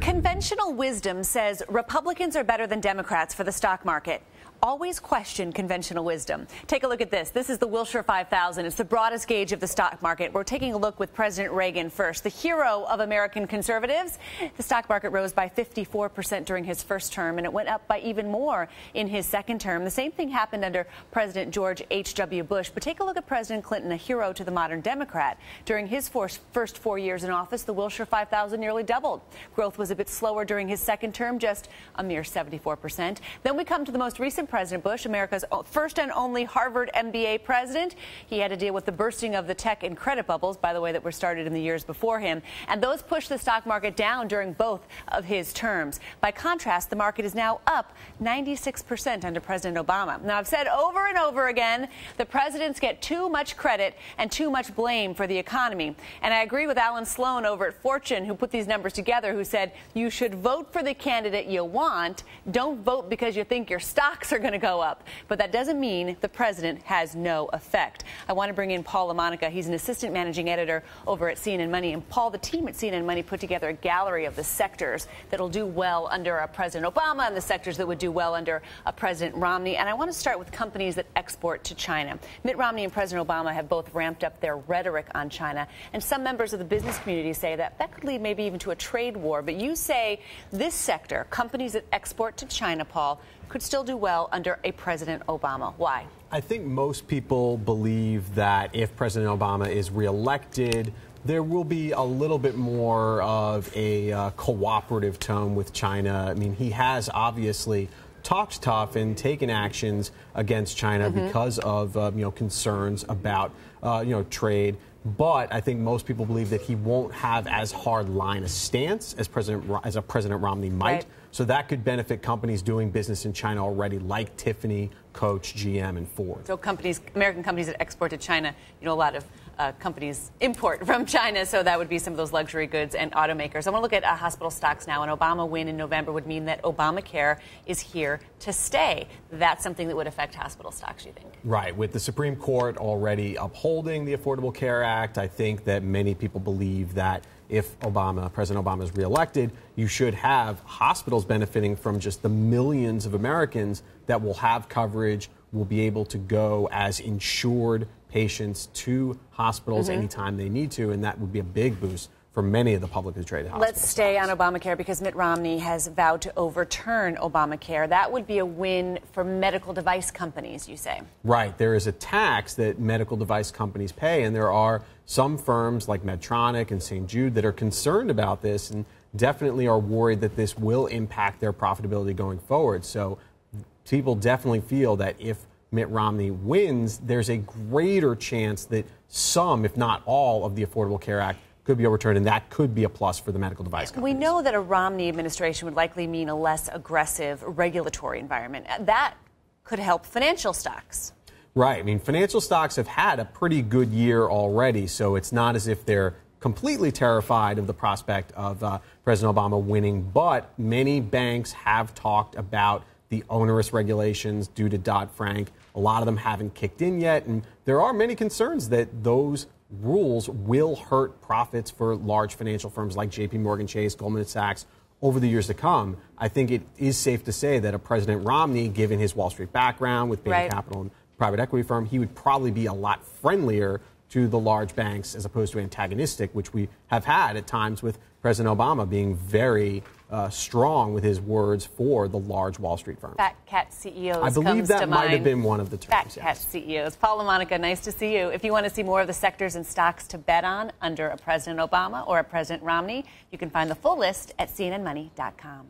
Conventional wisdom says Republicans are better than Democrats for the stock market. Always question conventional wisdom. Take a look at this. This is the Wilshire 5000. It's the broadest gauge of the stock market. We're taking a look with President Reagan first, the hero of American conservatives. The stock market rose by 54% during his first term, and it went up by even more in his second term. The same thing happened under President George H.W. Bush. But take a look at President Clinton, a hero to the modern Democrat. During his first 4 years in office, the Wilshire 5000 nearly doubled. Growth was a bit slower during his second term, just a mere 74%. Then we come to the most recent President Bush, America's first and only Harvard MBA president. He had to deal with the bursting of the tech and credit bubbles, by the way, that were started in the years before him. And those pushed the stock market down during both of his terms. By contrast, the market is now up 96% under President Obama. Now, I've said over and over again, the presidents get too much credit and too much blame for the economy. And I agree with Alan Sloan over at Fortune, who put these numbers together, who said you should vote for the candidate you want. Don't vote because you think your stocks are going to go up. But that doesn't mean the president has no effect. I want to bring in Paul LaMonica. He's an assistant managing editor over at CNN Money. And Paul, the team at CNN Money put together a gallery of the sectors that'll do well under President Obama and the sectors that would do well under President Romney. And I want to start with companies that export to China. Mitt Romney and President Obama have both ramped up their rhetoric on China. And some members of the business community say that could lead maybe even to a trade war. But you say this sector, companies that export to China, Paul, could still do well under a President Obama. Why? I think most people believe that if President Obama is reelected, there will be a little bit more of a cooperative tone with China. I mean, he has obviously talked tough and taken actions against China because of concerns about trade. But I think most people believe that he won't have as hard line a stance as President Romney might. Right. So that could benefit companies doing business in China already, like Tiffany, Coach, GM, and Ford. So American companies that export to China, a lot of companies import from China, so that would be some of those luxury goods and automakers. I want to look at hospital stocks now. An Obama win in November would mean that Obamacare is here to stay. That's something that would affect hospital stocks, you think? Right. With the Supreme Court already upholding the Affordable Care Act, I think that many people believe that if President Obama is reelected, you should have hospitals benefiting from just the millions of Americans that will have coverage, will be able to go as insured patients to hospitals anytime they need to, and that would be a big boost for many of the publicly traded hospitals. Let's stay on Obamacare because Mitt Romney has vowed to overturn Obamacare. That would be a win for medical device companies, you say? Right. There is a tax that medical device companies pay, and there are some firms like Medtronic and St. Jude that are concerned about this and definitely are worried that this will impact their profitability going forward. So people definitely feel that if Mitt Romney wins, there's a greater chance that some, if not all, of the Affordable Care Act could be overturned, and that could be a plus for the medical device companies. We know that a Romney administration would likely mean a less aggressive regulatory environment. That could help financial stocks. Right. I mean, financial stocks have had a pretty good year already, so it's not as if they're completely terrified of the prospect of President Obama winning, but many banks have talked about the onerous regulations due to Dodd-Frank. A lot of them haven't kicked in yet, and there are many concerns that those rules will hurt profits for large financial firms like J.P. Morgan Chase, Goldman Sachs over the years to come. I think it is safe to say that a President Romney, given his Wall Street background with Bain Capital and private equity firm, he would probably be a lot friendlier to the large banks as opposed to antagonistic, which we have had at times with President Obama being very strong with his words for the large Wall Street firms. Fat cat CEOs. I believe that might have been one of the terms. Fat cat CEOs. Paul LaMonica, nice to see you. If you want to see more of the sectors and stocks to bet on under a President Obama or a President Romney, you can find the full list at cnnmoney.com.